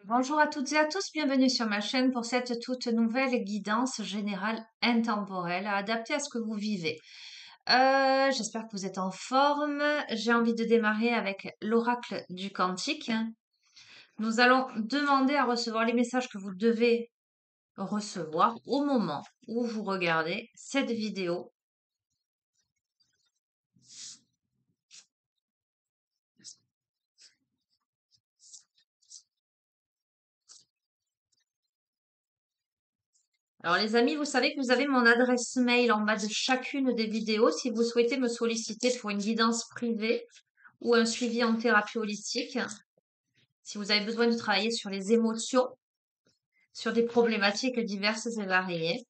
Bonjour à toutes et à tous, bienvenue sur ma chaîne pour cette toute nouvelle guidance générale intemporelle adaptée à ce que vous vivez. J'espère que vous êtes en forme. J'ai envie de démarrer avec l'oracle du quantique. Nous allons demander à recevoir les messages que vous devez recevoir au moment où vous regardez cette vidéo. Alors les amis, vous savez que vous avez mon adresse mail en bas de chacune des vidéos si vous souhaitez me solliciter pour une guidance privée ou un suivi en thérapie holistique. Si vous avez besoin de travailler sur les émotions, sur des problématiques diverses et variées.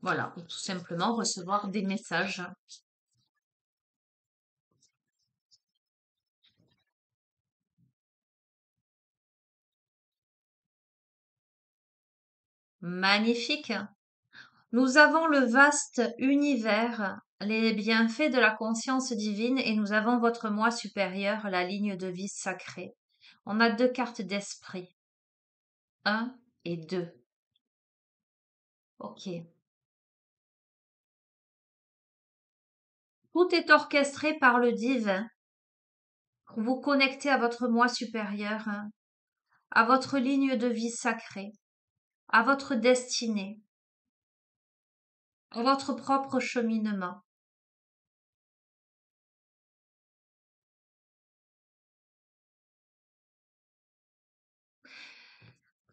Voilà, ou tout simplement recevoir des messages. Magnifique. Nous avons le vaste univers, les bienfaits de la conscience divine et nous avons votre moi supérieur, la ligne de vie sacrée. On a deux cartes d'esprit. 1 et 2. Ok. Tout est orchestré par le divin pour vous connecter à votre moi supérieur, à votre ligne de vie sacrée, à votre destinée, à votre propre cheminement.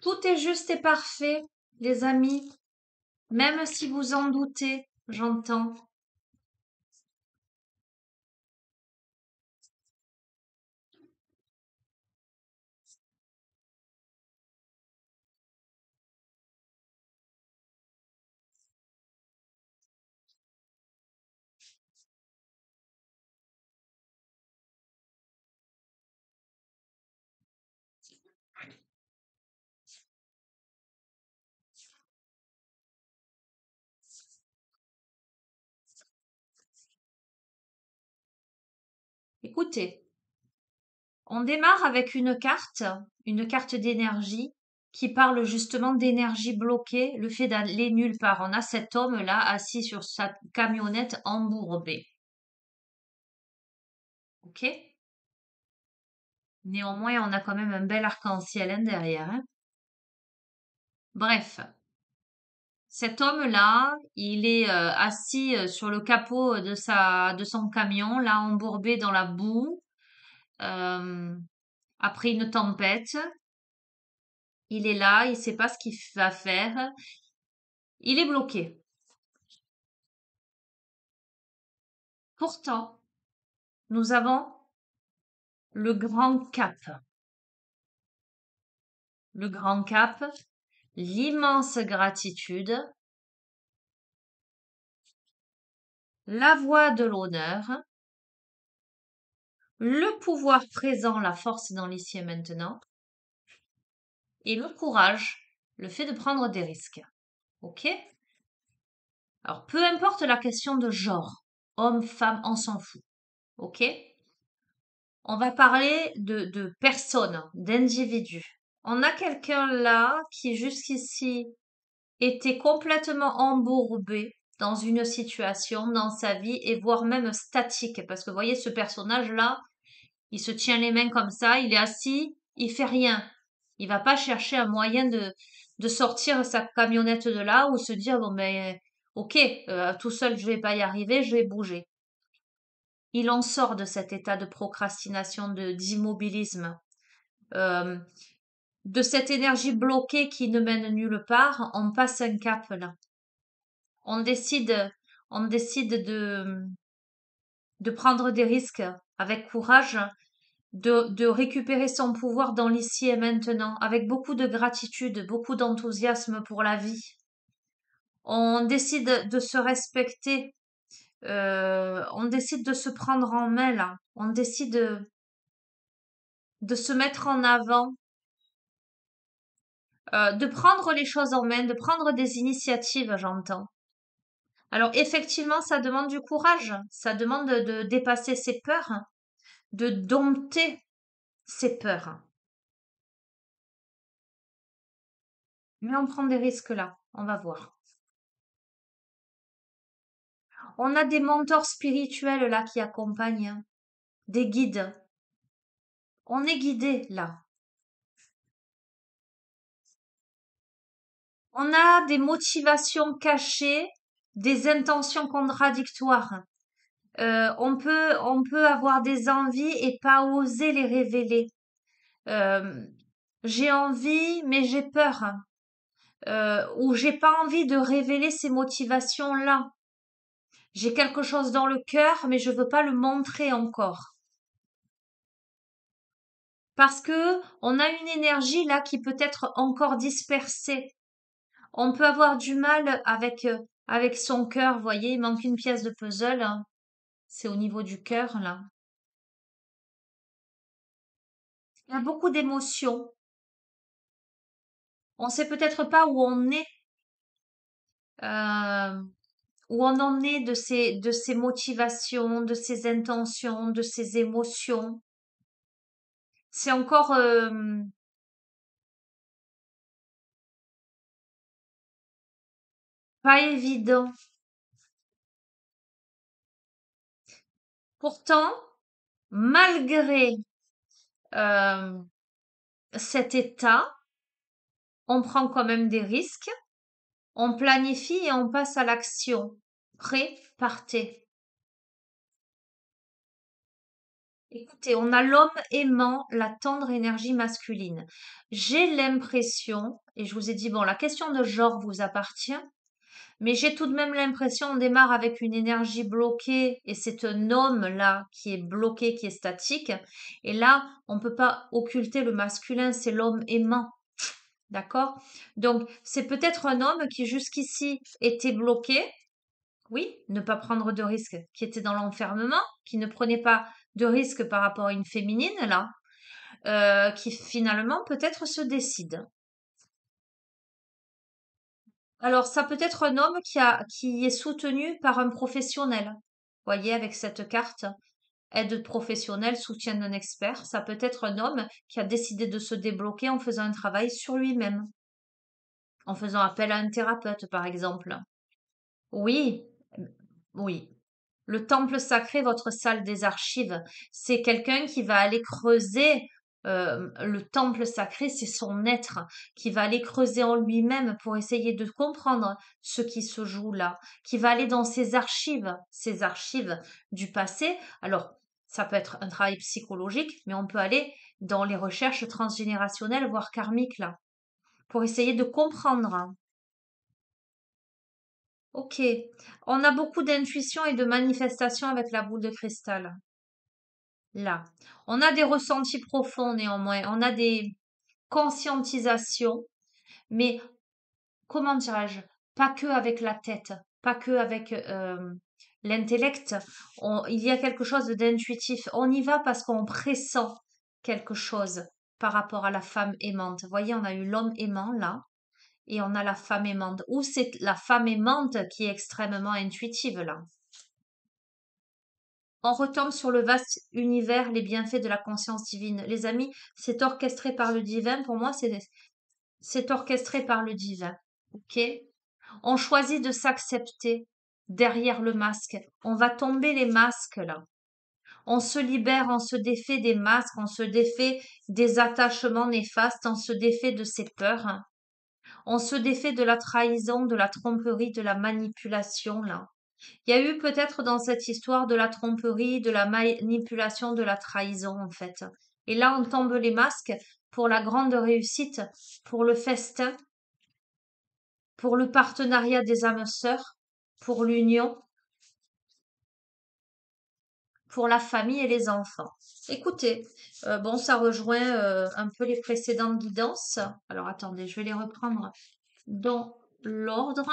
Tout est juste et parfait, les amis, même si vous en doutez, j'entends. Écoutez, on démarre avec une carte d'énergie qui parle justement d'énergie bloquée, le fait d'aller nulle part. On a cet homme-là assis sur sa camionnette embourbée. Ok? Néanmoins, on a quand même un bel arc-en-ciel hein, derrière. Hein. Bref, cet homme-là, il est assis sur le capot de son camion, là embourbé dans la boue, euh, après une tempête. Il est là, il sait pas ce qu'il va faire. Il est bloqué. Pourtant, nous avons le grand cap. Le grand cap, l'immense gratitude, la voix de l'honneur, le pouvoir présent, la force dans l'ici et maintenant, et le courage, le fait de prendre des risques. Ok? Alors, peu importe la question de genre, homme, femme, on s'en fout. Ok? On va parler de personnes, d'individus. On a quelqu'un là qui jusqu'ici était complètement embourbé dans une situation, dans sa vie, et voire même statique. Parce que vous voyez, ce personnage-là, il se tient les mains comme ça, il est assis, il fait rien. Il va pas chercher un moyen de sortir sa camionnette de là ou se dire, bon ben, ok, tout seul je vais pas y arriver, je vais bouger. Il en sort de cet état de procrastination, d'immobilisme, euh, de cette énergie bloquée qui ne mène nulle part. On passe un cap là. On décide, on décide de prendre des risques avec courage, de récupérer son pouvoir dans l'ici et maintenant, avec beaucoup de gratitude, beaucoup d'enthousiasme pour la vie. On décide de se respecter, on décide de se prendre en main là, on décide de se mettre en avant, de prendre les choses en main, de prendre des initiatives, j'entends. Alors effectivement, ça demande du courage, ça demande de dépasser ses peurs, de dompter ses peurs. Mais on prend des risques là, on va voir. On a des mentors spirituels là qui accompagnent, hein, des guides. On est guidé là. On a des motivations cachées, des intentions contradictoires. On peut avoir des envies et pas oser les révéler. Euh, j'ai envie, mais j'ai peur. Ou j'ai pas envie de révéler ces motivations-là. J'ai quelque chose dans le cœur, mais je veux pas le montrer encore. Parce que on a une énergie là qui peut être encore dispersée. On peut avoir du mal avec son cœur, vous voyez, il manque une pièce de puzzle, hein. C'est au niveau du cœur là. Il y a beaucoup d'émotions. On sait peut-être pas où on est, euh, où on en est de ses motivations, de ses intentions, de ses émotions. C'est encore pas évident. Pourtant, malgré euh, cet état, on prend quand même des risques, on planifie et on passe à l'action. Prêt, partez. Écoutez, on a l'homme aimant la tendre énergie masculine. J'ai l'impression, et je vous ai dit, bon, la question de genre vous appartient, mais j'ai tout de même l'impression, on démarre avec une énergie bloquée, et c'est un homme là qui est bloqué, qui est statique. Et là, on peut pas occulter le masculin, c'est l'homme aimant. D'accord? Donc, c'est peut-être un homme qui jusqu'ici était bloqué, oui, ne pas prendre de risques, qui était dans l'enfermement, qui ne prenait pas de risques par rapport à une féminine, là, qui finalement peut-être se décide. Alors, ça peut être un homme qui est soutenu par un professionnel. Voyez, avec cette carte, aide professionnelle, soutien d'un expert, ça peut être un homme qui a décidé de se débloquer en faisant un travail sur lui-même, en faisant appel à un thérapeute, par exemple. Oui, oui. Le temple sacré, votre salle des archives, c'est quelqu'un qui va aller creuser. Le temple sacré, c'est son être qui va aller creuser en lui-même pour essayer de comprendre ce qui se joue là, qui va aller dans ses archives du passé. Alors, ça peut être un travail psychologique, mais on peut aller dans les recherches transgénérationnelles, voire karmiques là, pour essayer de comprendre. Ok, on a beaucoup d'intuition et de manifestation avec la boule de cristal. Là, on a des ressentis profonds néanmoins, on a des conscientisations, mais comment dirais-je, pas que avec la tête, pas que avec l'intellect. Il y a quelque chose d'intuitif. On y va parce qu'on pressent quelque chose par rapport à la femme aimante. Vous voyez, on a eu l'homme aimant là, et on a la femme aimante. Ou c'est la femme aimante qui est extrêmement intuitive là. On retombe sur le vaste univers, les bienfaits de la conscience divine. Les amis, c'est orchestré par le divin. Pour moi, c'est orchestré par le divin. Ok? On choisit de s'accepter derrière le masque. On va tomber les masques là. On se libère, on se défait des masques, on se défait des attachements néfastes, on se défait de ses peurs. On se défait de la trahison, de la tromperie, de la manipulation là. Il y a eu peut-être dans cette histoire de la tromperie, de la manipulation, de la trahison en fait. Et là, on tombe les masques pour la grande réussite, pour le festin, pour le partenariat des âmes sœurs, pour l'union, pour la famille et les enfants. Écoutez, bon, ça rejoint un peu les précédentes guidances. Alors attendez, je vais les reprendre dans l'ordre.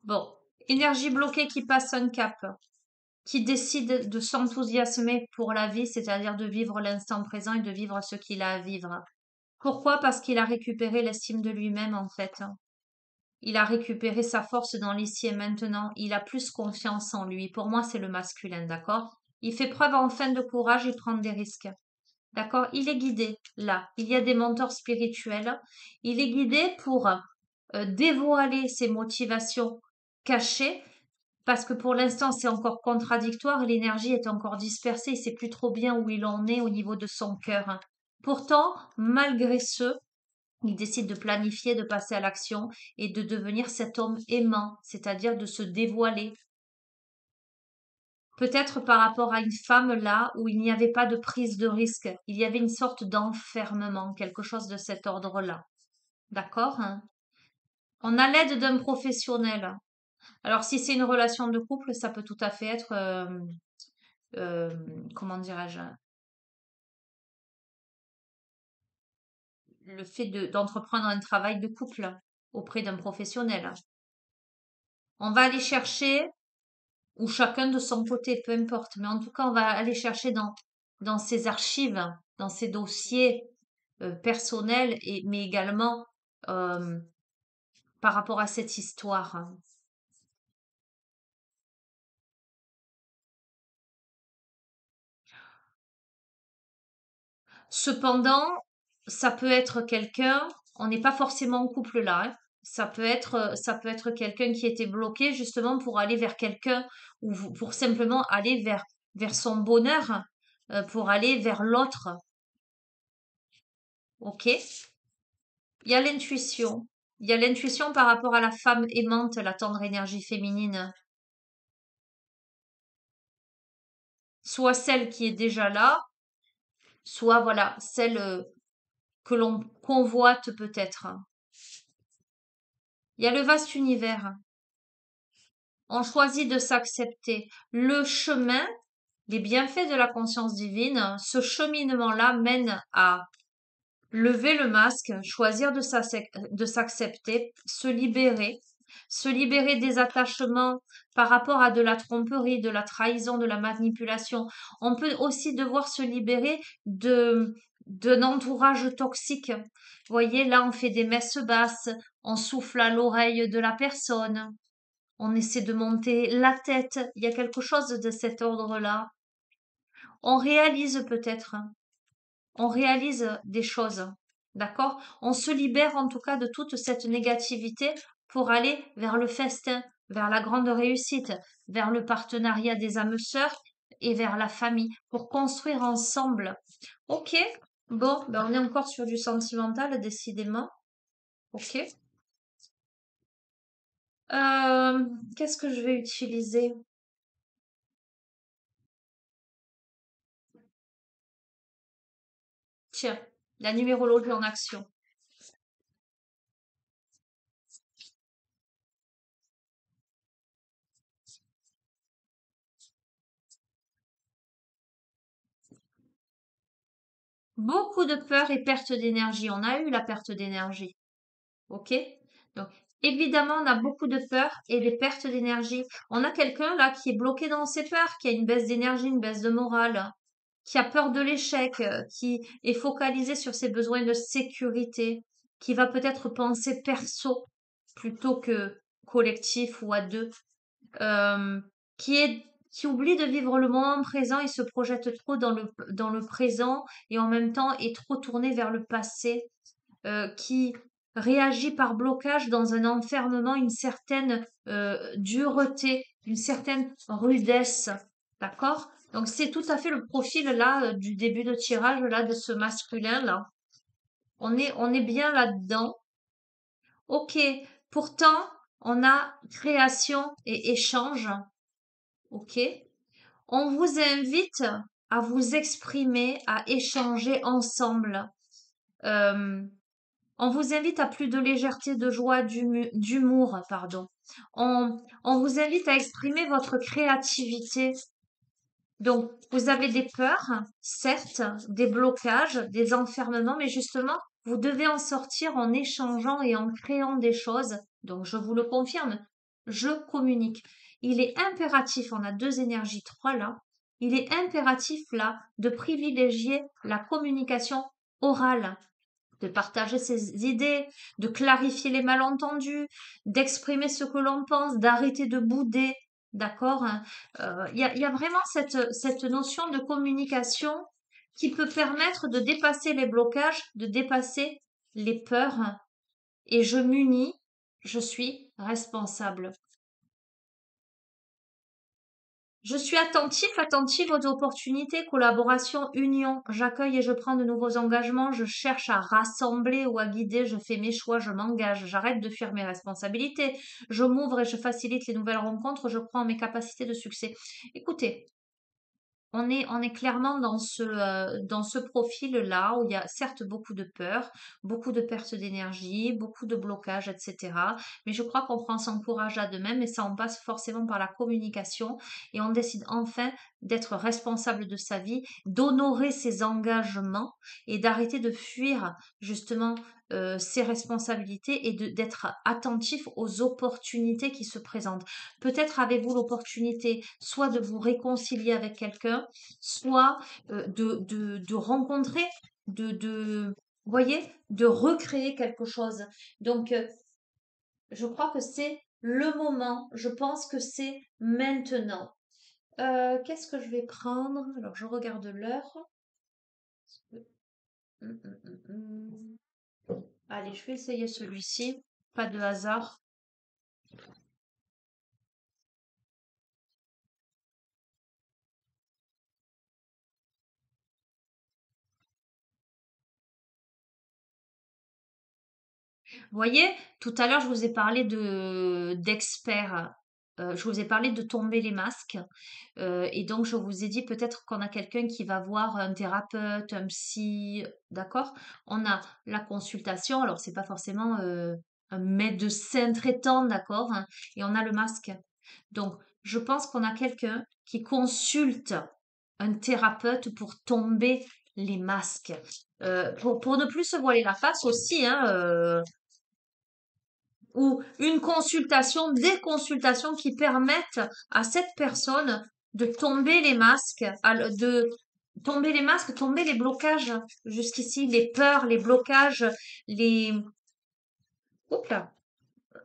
Bon, énergie bloquée qui passe un cap, qui décide de s'enthousiasmer pour la vie, c'est-à-dire de vivre l'instant présent et de vivre ce qu'il a à vivre. Pourquoi? Parce qu'il a récupéré l'estime de lui-même, en fait. Il a récupéré sa force dans l'ici et maintenant. Il a plus confiance en lui. Pour moi, c'est le masculin, d'accord? Il fait preuve enfin de courage et prend des risques. D'accord? Il est guidé là. Il y a des mentors spirituels. Il est guidé pour dévoiler ses motivations cachées parce que pour l'instant, c'est encore contradictoire. L'énergie est encore dispersée. Il sait plus trop bien où il en est au niveau de son cœur. Pourtant, malgré ce, il décide de planifier, de passer à l'action et de devenir cet homme aimant, c'est-à-dire de se dévoiler. Peut-être par rapport à une femme là où il n'y avait pas de prise de risque, il y avait une sorte d'enfermement, quelque chose de cet ordre-là. D'accord, hein? On a l'aide d'un professionnel. Alors si c'est une relation de couple, ça peut tout à fait être, euh, comment dirais-je, le fait d'entreprendre un travail de couple auprès d'un professionnel. On va aller chercher ou chacun de son côté, peu importe. Mais en tout cas, on va aller chercher dans ses archives, dans ses dossiers personnels, mais également euh, par rapport à cette histoire. Cependant, ça peut être quelqu'un, on n'est pas forcément en couple là, hein. Ça peut être quelqu'un qui était bloqué justement pour aller vers quelqu'un ou pour simplement aller vers son bonheur, pour aller vers l'autre. Ok? Il y a l'intuition. Il y a l'intuition par rapport à la femme aimante, la tendre énergie féminine. Soit celle qui est déjà là, soit voilà, celle que l'on convoite peut-être. Il y a le vaste univers. On choisit de s'accepter. Le chemin, les bienfaits de la conscience divine, ce cheminement-là mène à lever le masque, choisir de s'accepter, se libérer des attachements par rapport à de la tromperie, de la trahison, de la manipulation. On peut aussi devoir se libérer d'un entourage toxique. Vous voyez, là, on fait des messes basses, on souffle à l'oreille de la personne, on essaie de monter la tête. Il y a quelque chose de cet ordre-là. On réalise peut-être, on réalise des choses. D'accord? On se libère en tout cas de toute cette négativité pour aller vers le festin, vers la grande réussite, vers le partenariat des âmes sœurs et vers la famille pour construire ensemble. Ok? Bon, ben on est encore sur du sentimental, décidément. Ok? Qu'est-ce que je vais utiliser? Tiens, la numérologie en action. Beaucoup de peur et perte d'énergie. On a eu la perte d'énergie. Ok? Donc, évidemment, on a beaucoup de peur et des pertes d'énergie. On a quelqu'un là qui est bloqué dans ses peurs, qui a une baisse d'énergie, une baisse de morale, qui a peur de l'échec, qui est focalisé sur ses besoins de sécurité, qui va peut-être penser perso plutôt que collectif ou à deux, euh, qui oublie de vivre le moment présent et se projette trop dans le présent et en même temps est trop tourné vers le passé, qui réagit par blocage dans un enfermement, une certaine dureté, une certaine rudesse. D'accord? Donc c'est tout à fait le profil là du début de tirage là de ce masculin là. On est bien là-dedans. Ok. Pourtant, on a création et échange. Ok. On vous invite à vous exprimer, à échanger ensemble. Euh, On vous invite à plus de légèreté, de joie, d'humour, pardon. On vous invite à exprimer votre créativité. Donc, vous avez des peurs, certes, des blocages, des enfermements, mais justement, vous devez en sortir en échangeant et en créant des choses. Donc, je vous le confirme, je communique. Il est impératif, on a deux énergies, trois là, il est impératif là de privilégier la communication orale, de partager ses idées, de clarifier les malentendus, d'exprimer ce que l'on pense, d'arrêter de bouder. D'accord? Hein. Il y a vraiment cette notion de communication qui peut permettre de dépasser les blocages, de dépasser les peurs. Et je m'unis, je suis responsable. Je suis attentif, attentive aux opportunités, collaboration, union. J'accueille et je prends de nouveaux engagements. Je cherche à rassembler ou à guider. Je fais mes choix, je m'engage. J'arrête de fuir mes responsabilités. Je m'ouvre et je facilite les nouvelles rencontres. Je crois en mes capacités de succès. Écoutez, on est clairement dans ce profil-là où il y a certes beaucoup de peur, beaucoup de perte d'énergie, beaucoup de blocages, etc. Mais je crois qu'on prend son courage à deux mêmes et ça en passe forcément par la communication et on décide enfin d'être responsable de sa vie, d'honorer ses engagements et d'arrêter de fuir justement ses responsabilités et d'être attentif aux opportunités qui se présentent. Peut-être avez-vous l'opportunité soit de vous réconcilier avec quelqu'un, soit de rencontrer, vous voyez, de recréer quelque chose. Donc, je crois que c'est le moment. Je pense que c'est maintenant. Qu'est-ce que je vais prendre? Alors, je regarde l'heure. Hum, hum, hum, hum. Allez, je vais essayer celui-ci. Pas de hasard. Vous voyez, tout à l'heure, je vous ai parlé d'experts. Je vous ai parlé de tomber les masques. Et donc, je vous ai dit peut-être qu'on a quelqu'un qui va voir un thérapeute, un psy, d'accord? On a la consultation, alors c'est pas forcément un médecin traitant, d'accord? Hein, et on a le masque. Donc, je pense qu'on a quelqu'un qui consulte un thérapeute pour tomber les masques. Pour ne plus se voiler la face aussi, hein, ou une consultation, des consultations qui permettent à cette personne de tomber les masques, de tomber les masques, tomber les blocages jusqu'ici, les peurs, les blocages, les... Oups là,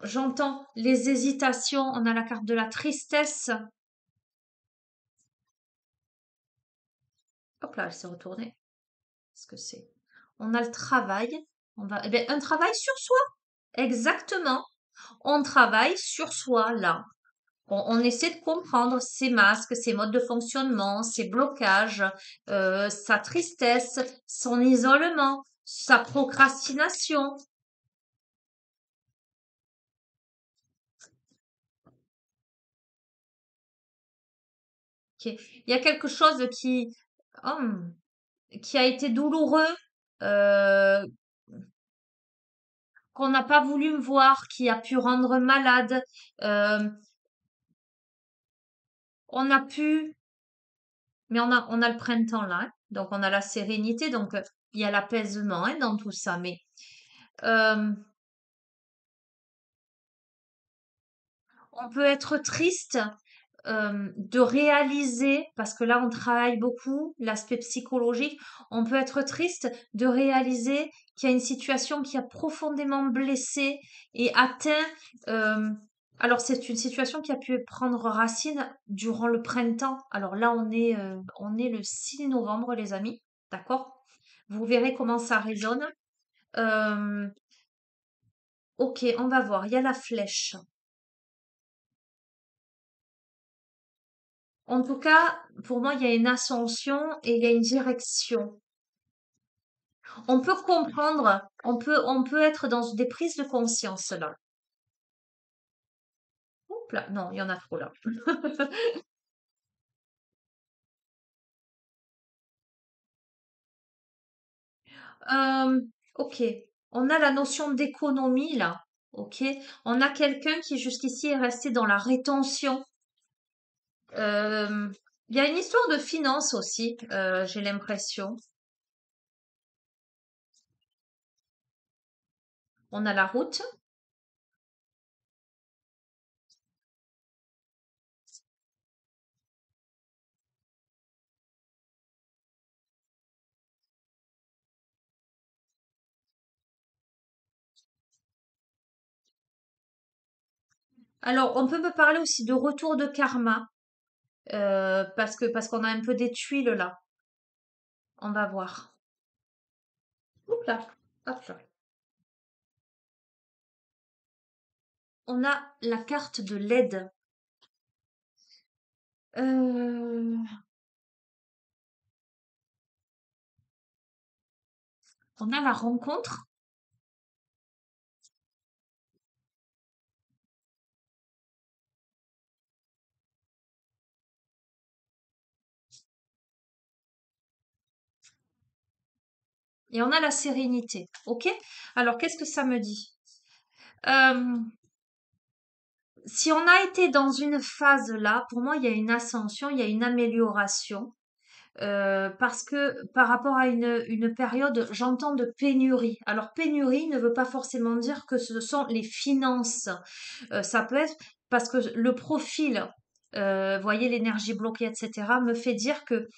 j'entends les hésitations, on a la carte de la tristesse. Hop là, elle s'est retournée. Qu'est-ce que c'est? On a le travail. On va, eh bien, un travail sur soi. Exactement. On travaille sur soi là. On essaie de comprendre ses masques, ses modes de fonctionnement, ses blocages, sa tristesse, son isolement, sa procrastination. Ok. Il y a quelque chose hum, qui a été douloureux, euh, qu'on n'a pas voulu me voir, qui a pu rendre malade. Euh, on a pu, mais on a le printemps là, hein. Donc on a la sérénité, donc il y a l'apaisement hein, dans tout ça. Mais euh, on peut être triste de réaliser, parce que là on travaille beaucoup l'aspect psychologique, on peut être triste de réaliser qu'il y a une situation qui a profondément blessé et atteint. euh, alors c'est une situation qui a pu prendre racine durant le printemps. Alors là on est le 6 novembre les amis, d'accord? Vous verrez comment ça résonne. Euh, ok, on va voir. Il y a la flèche. En tout cas, pour moi, il y a une ascension et il y a une direction. On peut comprendre, on peut être dans des prises de conscience là. Oups là, non, il y en a trop là. Euh, ok, on a la notion d'économie là. Ok, on a quelqu'un qui jusqu'ici est resté dans la rétention. Euh, il y a une histoire de finance aussi, j'ai l'impression. On a la route. Alors, on peut me parler aussi de retour de karma, parce qu'on a un peu des tuiles là. On va voir. Oups là, hop là. On a la carte de l'aide. Euh, on a la rencontre et on a la sérénité. Ok? Alors, qu'est-ce que ça me dit? Euh, si on a été dans une phase là, pour moi, il y a une ascension, il y a une amélioration. Parce que par rapport à une période, j'entends de pénurie. Alors pénurie ne veut pas forcément dire que ce sont les finances. Ça peut être parce que le profil, voyez l'énergie bloquée, etc., me fait dire que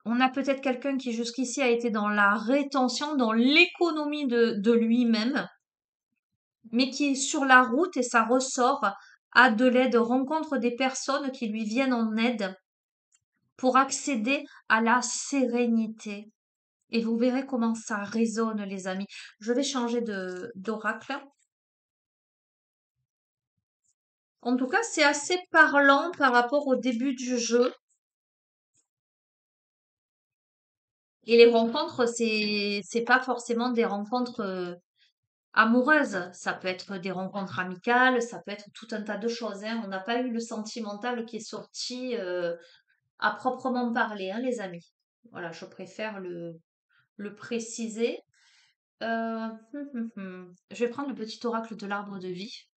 on a peut-être quelqu'un qui jusqu'ici a été dans la rétention, dans l'économie de lui-même, mais qui est sur la route et ça ressort à de l'aide, rencontre des personnes qui lui viennent en aide pour accéder à la sérénité. Et vous verrez comment ça résonne, les amis. Je vais changer de d'oracle. En tout cas, c'est assez parlant par rapport au début du jeu. Et les rencontres, c'est pas forcément des rencontres amoureuses. Ça peut être des rencontres amicales, ça peut être tout un tas de choses, hein. On n'a pas eu le sentimental qui est sorti à proprement parler, hein, les amis. Voilà, je préfère le préciser. Je vais prendre le petit oracle de l'arbre de vie.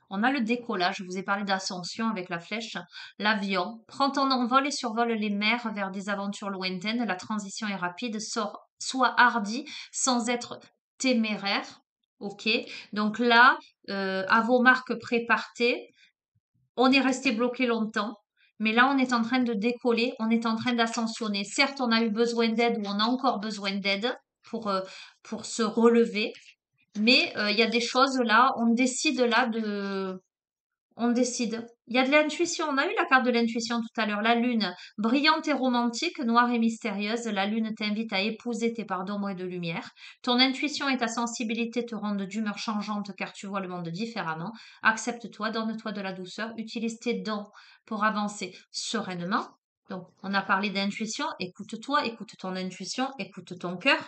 On a le décollage, je vous ai parlé d'ascension avec la flèche, l'avion, prend ton envol et survole les mers vers des aventures lointaines, la transition est rapide, sois hardi sans être téméraire. Ok, donc là, à vos marques prépartez, on est resté bloqué longtemps, mais là on est en train de décoller, on est en train d'ascensionner. Certes, on a eu besoin d'aide ou on a encore besoin d'aide pour, euh, pour se relever, mais il y a des choses là, on décide là de on décide. Il y a de l'intuition. On a eu la carte de l'intuition tout à l'heure. La lune, brillante et romantique, noire et mystérieuse. La lune t'invite à épouser tes parts d'ombre et de lumière. Ton intuition et ta sensibilité te rendent d'humeur changeante car tu vois le monde différemment. Accepte-toi, donne-toi de la douceur, utilise tes dons pour avancer sereinement. Donc, on a parlé d'intuition. Écoute-toi, écoute ton intuition, écoute ton cœur.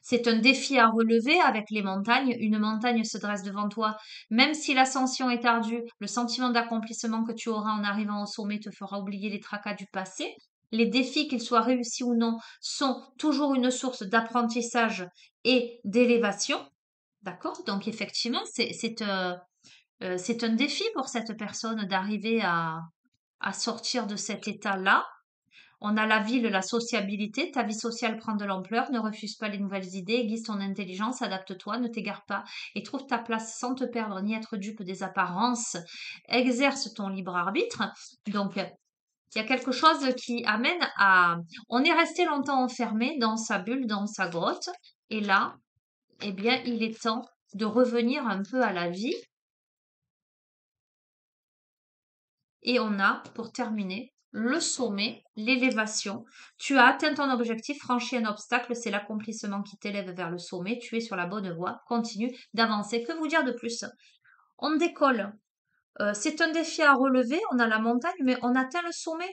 C'est un défi à relever avec les montagnes. Une montagne se dresse devant toi. Même si l'ascension est ardue, le sentiment d'accomplissement que tu auras en arrivant au sommet te fera oublier les tracas du passé. Les défis, qu'ils soient réussis ou non, sont toujours une source d'apprentissage et d'élévation. D'accord? Donc effectivement, c'est un défi pour cette personne d'arriver à sortir de cet état-là. On a la ville, la sociabilité. Ta vie sociale prend de l'ampleur. Ne refuse pas les nouvelles idées. Aiguise ton intelligence. Adapte-toi. Ne t'égare pas. Et trouve ta place sans te perdre ni être dupe des apparences. Exerce ton libre arbitre. Donc, il y a quelque chose qui amène à... On est resté longtemps enfermé dans sa bulle, dans sa grotte. Et là, eh bien, il est temps de revenir un peu à la vie. Et on a, pour terminer, le sommet, l'élévation. Tu as atteint ton objectif, franchi un obstacle, c'est l'accomplissement qui t'élève vers le sommet. Tu es sur la bonne voie. Continue d'avancer. Que vous dire de plus? On décolle. C'est un défi à relever. On a la montagne, mais on atteint le sommet.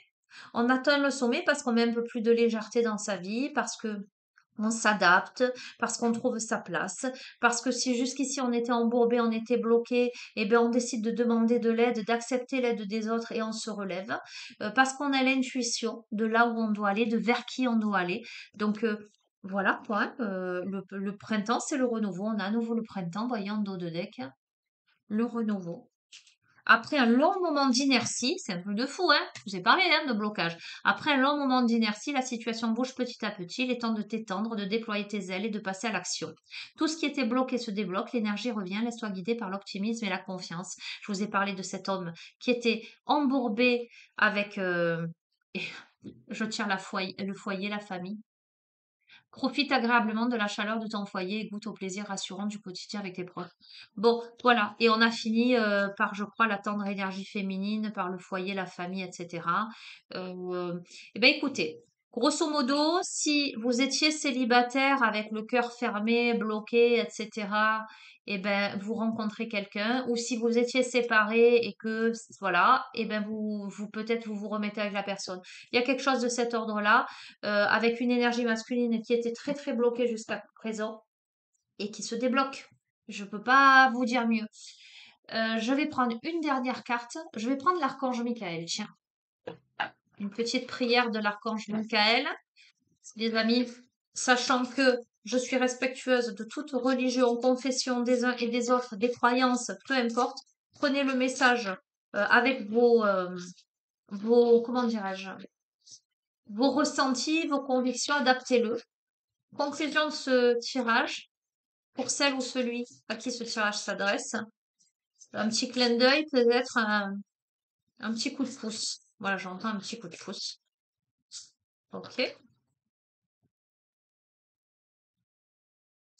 On atteint le sommet parce qu'on met un peu plus de légèreté dans sa vie, parce que on s'adapte, parce qu'on trouve sa place, parce que si jusqu'ici on était embourbé, on était bloqué, eh bien on décide de demander de l'aide, d'accepter l'aide des autres et on se relève, parce qu'on a l'intuition de là où on doit aller, de vers qui on doit aller. Donc voilà quoi, hein, le printemps c'est le renouveau, on a à nouveau le printemps, voyons dos de deck, le renouveau. après un long moment d'inertie, c'est un truc de fou, hein? Je vous ai parlé, hein, de blocage. Après un long moment d'inertie, la situation bouge petit à petit. Il est temps de t'étendre, de déployer tes ailes et de passer à l'action. Tout ce qui était bloqué se débloque, l'énergie revient, laisse-toi guider par l'optimisme et la confiance. Je vous ai parlé de cet homme qui était embourbé avec, je tire le foyer, la famille. Profite agréablement de la chaleur de ton foyer et goûte au plaisir rassurant du quotidien avec tes proches. Bon, voilà. Et on a fini par, je crois, la tendre énergie féminine, par le foyer, la famille, etc. Eh bien, écoutez, grosso modo, si vous étiez célibataire avec le cœur fermé, bloqué, etc., eh ben, vous rencontrez quelqu'un. Ou si vous étiez séparés et que, voilà, eh ben, vous peut-être vous remettez avec la personne. Il y a quelque chose de cet ordre-là avec une énergie masculine qui était très très bloquée jusqu'à présent et qui se débloque. Je ne peux pas vous dire mieux. Je vais prendre une dernière carte. Je vais prendre l'archange Michael. Tiens, une petite prière de l'archange Michael. Les amis, sachant que je suis respectueuse de toute religion, confession des uns et des autres, des croyances, peu importe, prenez le message avec vos, comment dirais-je, vos ressentis, vos convictions, adaptez-le. Conclusion de ce tirage, pour celle ou celui à qui ce tirage s'adresse, un petit clin d'œil, peut-être un petit coup de pouce. Voilà, j'entends un petit coup de pouce. Ok.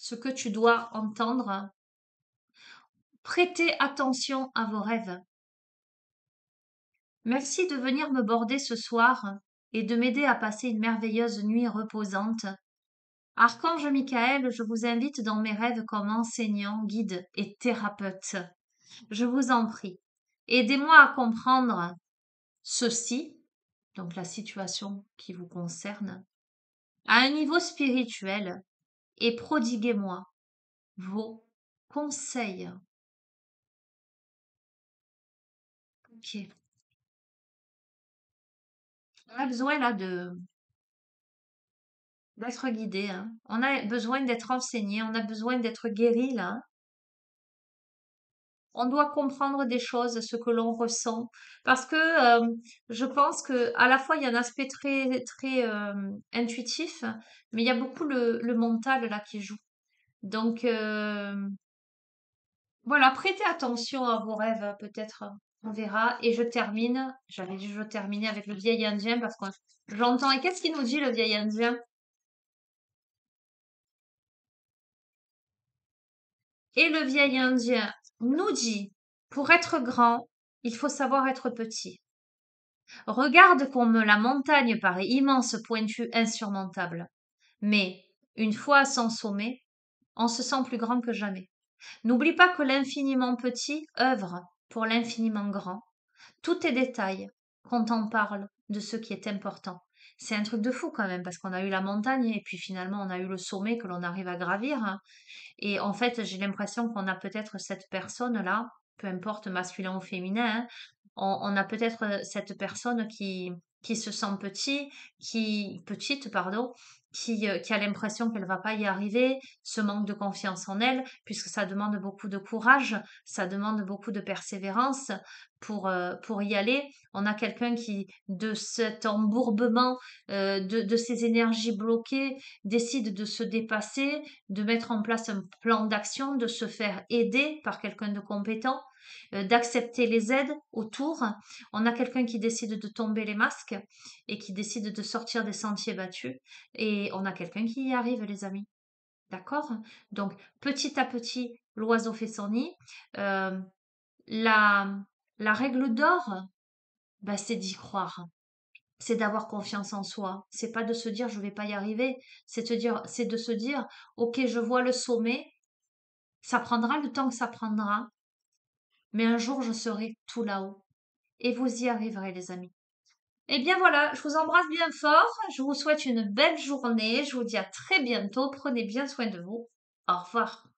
Ce que tu dois entendre, prêtez attention à vos rêves. Merci de venir me border ce soir et de m'aider à passer une merveilleuse nuit reposante. Archange Michael, je vous invite dans mes rêves comme enseignant, guide et thérapeute. Je vous en prie, aidez-moi à comprendre ceci, donc la situation qui vous concerne, à un niveau spirituel et prodiguez-moi vos conseils. Ok. On a besoin là d'être guidé, hein. On a besoin d'être enseigné, on a besoin d'être guéri là, hein. On doit comprendre des choses, ce que l'on ressent, parce que je pense que à la fois il y a un aspect très très intuitif, mais il y a beaucoup le mental là qui joue. Donc voilà, prêtez attention à vos rêves, peut-être, on verra. Et je termine, j'avais dit je terminais avec le vieil indien parce que j'entends. Et qu'est-ce qu'il nous dit le vieil indien? Et le vieil indien nous dit, pour être grand, il faut savoir être petit. Regarde comme la montagne paraît immense, pointue, insurmontable. Mais, une fois à son sommet, on se sent plus grand que jamais. N'oublie pas que l'infiniment petit œuvre pour l'infiniment grand. Tout est détail quand on parle de ce qui est important. C'est un truc de fou quand même, parce qu'on a eu la montagne et puis finalement on a eu le sommet que l'on arrive à gravir, hein. Et en fait, j'ai l'impression qu'on a peut-être cette personne-là, peu importe masculin ou féminin, hein, on a peut-être cette personne qui se sent petite, pardon, qui a l'impression qu'elle va pas y arriver, ce manque de confiance en elle, puisque ça demande beaucoup de courage, ça demande beaucoup de persévérance pour y aller. On a quelqu'un qui, de cet embourbement, de ces énergies bloquées, décide de se dépasser, de mettre en place un plan d'action, de se faire aider par quelqu'un de compétent, d'accepter les aides autour. On a quelqu'un qui décide de tomber les masques et qui décide de sortir des sentiers battus. Et on a quelqu'un qui y arrive, les amis. D'accord? Donc, petit à petit, l'oiseau fait son nid. Euh, la, la règle d'or, bah, c'est d'y croire. C'est d'avoir confiance en soi. C'est pas de se dire je vais pas y arriver. C'est de se dire ok, je vois le sommet. Ça prendra le temps que ça prendra, mais un jour je serai tout là-haut. Et vous y arriverez, les amis. Eh bien voilà, je vous embrasse bien fort. Je vous souhaite une belle journée. Je vous dis à très bientôt. Prenez bien soin de vous. Au revoir.